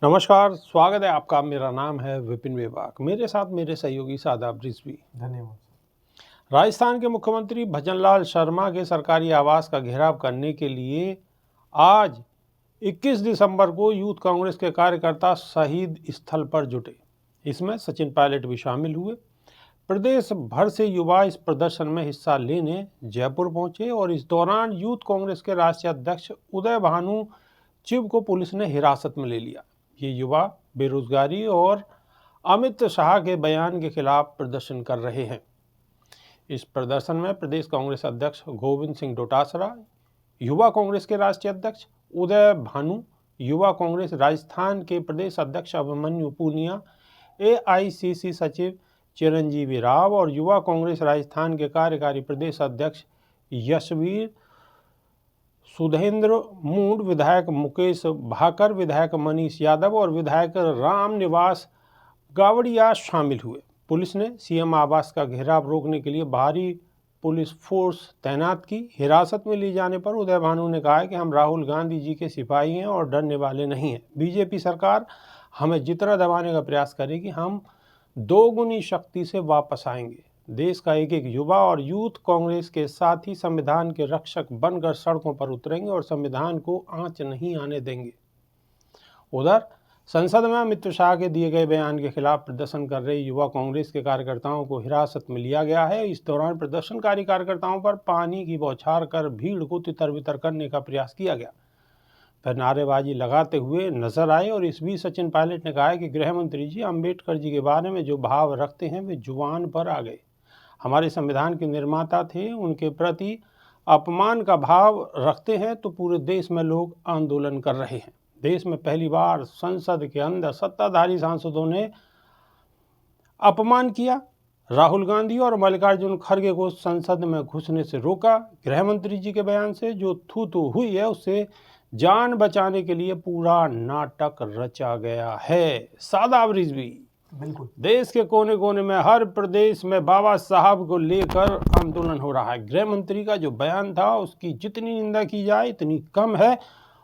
नमस्कार, स्वागत है आपका। मेरा नाम है विपिन बेबाक। मेरे साथ मेरे सहयोगी शादाब रिजवी। धन्यवाद। राजस्थान के मुख्यमंत्री भजनलाल शर्मा के सरकारी आवास का घेराव करने के लिए आज 21 दिसंबर को यूथ कांग्रेस के कार्यकर्ता शहीद स्थल पर जुटे। इसमें सचिन पायलट भी शामिल हुए। प्रदेश भर से युवा इस प्रदर्शन में हिस्सा लेने जयपुर पहुंचे और इस दौरान यूथ कांग्रेस के राष्ट्रीय अध्यक्ष उदय भानु चिब को पुलिस ने हिरासत में ले लिया। ये युवा बेरोजगारी और अमित शाह के बयान के खिलाफ प्रदर्शन कर रहे हैं। इस प्रदर्शन में प्रदेश कांग्रेस अध्यक्ष गोविंद सिंह डोटासरा, युवा कांग्रेस के राष्ट्रीय अध्यक्ष उदय भानु, युवा कांग्रेस राजस्थान के प्रदेश अध्यक्ष अभिमन्यु पूनिया, एआईसीसी सचिव चिरंजीवी राव और युवा कांग्रेस राजस्थान के कार्यकारी प्रदेश अध्यक्ष यशवीर सुधेंद्र मूड, विधायक मुकेश भाकर, विधायक मनीष यादव और विधायक राम निवास गावड़िया शामिल हुए। पुलिस ने सीएम आवास का घेराव रोकने के लिए भारी पुलिस फोर्स तैनात की। हिरासत में ले जाने पर उदय भानु ने कहा कि हम राहुल गांधी जी के सिपाही हैं और डरने वाले नहीं हैं। बीजेपी सरकार हमें जितना दबाने का प्रयास करेगी, हम दोगुनी शक्ति से वापस आएंगे। देश का एक एक युवा और यूथ कांग्रेस के साथ ही संविधान के रक्षक बनकर सड़कों पर उतरेंगे और संविधान को आंच नहीं आने देंगे। उधर संसद में अमित शाह के दिए गए बयान के खिलाफ प्रदर्शन कर रहे युवा कांग्रेस के कार्यकर्ताओं को हिरासत में लिया गया है। इस दौरान प्रदर्शनकारी कार्यकर्ताओं पर पानी की बौछार कर भीड़ को तितर बितर करने का प्रयास किया गया, फिर नारेबाजी लगाते हुए नजर आए। और इस बीच सचिन पायलट ने कहा कि गृह मंत्री जी अम्बेडकर जी के बारे में जो भाव रखते हैं वे जुबान पर आ गए। हमारे संविधान के निर्माता थे, उनके प्रति अपमान का भाव रखते हैं तो पूरे देश में लोग आंदोलन कर रहे हैं। देश में पहली बार संसद के अंदर सत्ताधारी सांसदों ने अपमान किया। राहुल गांधी और मल्लिकार्जुन खड़गे को संसद में घुसने से रोका। गृह मंत्री जी के बयान से जो थू हुई है, उससे जान बचाने के लिए पूरा नाटक रचा गया है। शादाब रिजवी, बिल्कुल, देश के कोने कोने में हर प्रदेश में बाबा साहब को लेकर आंदोलन हो रहा है। गृह मंत्री का जो बयान था उसकी जितनी निंदा की जाए इतनी कम है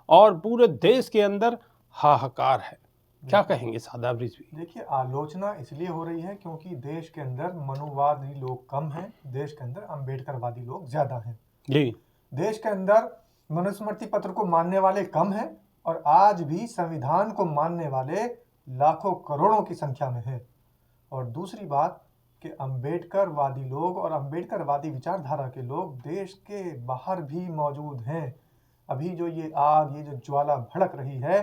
और पूरे देश के अंदर हाहाकार है। क्या कहेंगे शादाब रिजवी? देखिए, आलोचना इसलिए हो रही है क्योंकि देश के अंदर मनुवादी लोग कम हैं, देश के अंदर अम्बेडकरवादी लोग ज्यादा हैं। जी, देश के अंदर मनुस्मृति पत्र को मानने वाले कम हैं और आज भी संविधान को मानने वाले लाखों करोड़ों की संख्या में है। और दूसरी बात कि अम्बेडकरवादी लोग और अम्बेडकरवादी विचारधारा के लोग देश के बाहर भी मौजूद हैं। अभी जो ये आग, ये जो ज्वाला भड़क रही है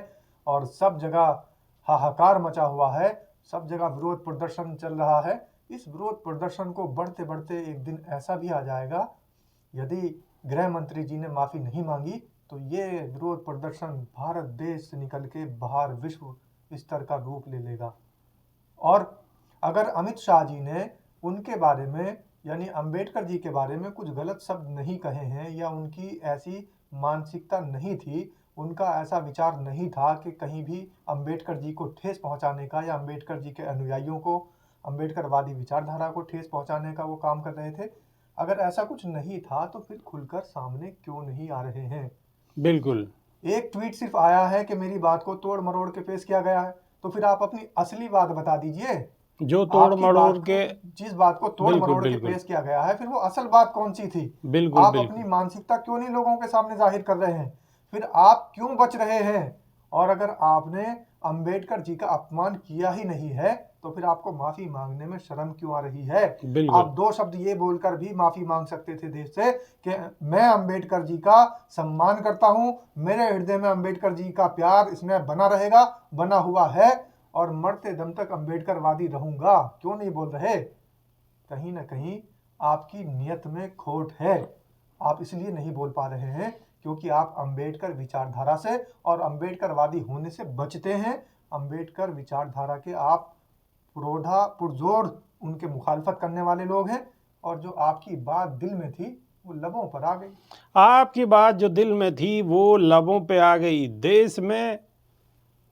और सब जगह हाहाकार मचा हुआ है, सब जगह विरोध प्रदर्शन चल रहा है, इस विरोध प्रदर्शन को बढ़ते बढ़ते एक दिन ऐसा भी आ जाएगा, यदि गृह मंत्री जी ने माफी नहीं मांगी तो ये विरोध प्रदर्शन भारत देश से निकल के बाहर विश्व स्तर का रूप ले लेगा। और अगर अमित शाह जी ने उनके बारे में यानी अंबेडकर जी के बारे में कुछ गलत शब्द नहीं कहे हैं या उनकी ऐसी मानसिकता नहीं थी, उनका ऐसा विचार नहीं था कि कहीं भी अंबेडकर जी को ठेस पहुंचाने का या अंबेडकर जी के अनुयायियों को, अंबेडकरवादी विचारधारा को ठेस पहुंचाने का वो काम कर रहे थे, अगर ऐसा कुछ नहीं था तो फिर खुलकर सामने क्यों नहीं आ रहे हैं? बिल्कुल। एक ट्वीट सिर्फ आया है कि मेरी बात को तोड़ मरोड़ के पेश किया गया है, तो फिर आप अपनी असली बात बता दीजिए। जो तोड़ मरोड़ के, जिस बात को तोड़ मरोड़ के पेश किया गया है, फिर वो असल बात कौन सी थी? बिल्कुल, आप अपनी मानसिकता क्यों नहीं लोगों के सामने जाहिर कर रहे हैं? फिर आप क्यों बच रहे हैं? और अगर आपने अंबेडकर जी का अपमान किया ही नहीं है तो फिर आपको माफी मांगने में शर्म क्यों आ रही है? आप दो शब्द ये बोलकर भी माफी मांग सकते थे देश से कि मैं अंबेडकर जी का सम्मान करता हूं, मेरे हृदय में अंबेडकर जी का प्यार इसमें बना रहेगा, बना हुआ है और मरते दम तक अंबेडकरवादी रहूंगा। क्यों नहीं बोल रहे? कहीं ना कहीं आपकी नियत में खोट है। आप इसलिए नहीं बोल पा रहे हैं क्योंकि आप अंबेडकर विचारधारा से और अंबेडकरवादी होने से बचते हैं। अंबेडकर विचारधारा के आप पुरजोर उनके मुखालफत करने वाले लोग हैं और जो आपकी बात दिल में थी वो लबों पर आ गई। आपकी बात जो दिल में थी वो लबों पे आ गई। देश में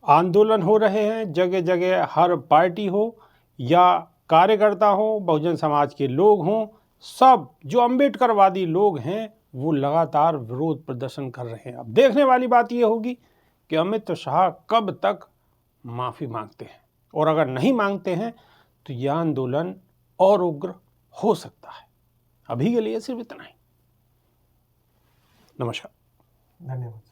आंदोलन हो रहे हैं, जगह जगह, हर पार्टी हो या कार्यकर्ता हो, बहुजन समाज के लोग हों, सब जो अम्बेडकरवादी लोग हैं वो लगातार विरोध प्रदर्शन कर रहे हैं। अब देखने वाली बात यह होगी कि अमित शाह कब तक माफ़ी मांगते हैं, और अगर नहीं मांगते हैं तो यह आंदोलन और उग्र हो सकता है। अभी के लिए सिर्फ इतना ही। नमस्कार। धन्यवाद।